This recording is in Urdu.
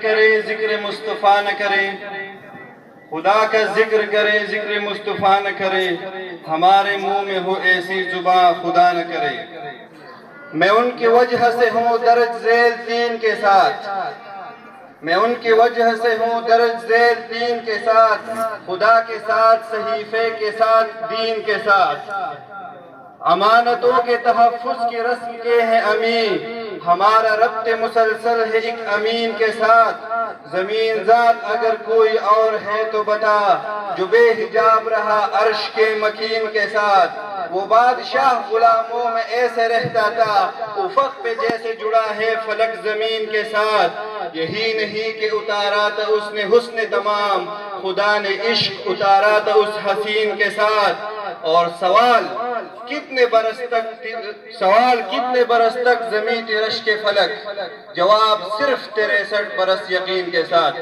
کرے ذکر مصطفیٰ نہ کرے، خدا کا ذکر کرے ذکر مصطفیٰ نہ کرے، ہمارے منہ میں ہو ایسی زبان خدا نہ کرے۔ میں ان کی وجہ سے ہوں درج ذیل دین کے ساتھ، میں ان کی وجہ سے ہوں درج ذیل دین کے ساتھ، خدا کے ساتھ صحیفے کے ساتھ دین کے ساتھ، امانتوں کے تحفظ کی رسم کے ہیں امین، ہمارا ربط مسلسل ہے ایک امین کے ساتھ۔ زمین ذات اگر کوئی اور ہے تو بتا، جو بے حجاب رہا عرش کے مکین کے ساتھ، وہ بادشاہ غلاموں میں ایسے رہتا تھا، افق پہ جیسے جڑا ہے فلک زمین کے ساتھ۔ یہی نہیں کہ اتارا تھا اس نے حسن تمام، خدا نے عشق اتارا تھا اس حسین کے ساتھ۔ اور سوال کتنے برس تک زمیں ترش کے فلک، جواب صرف 63 برس یقین کے ساتھ۔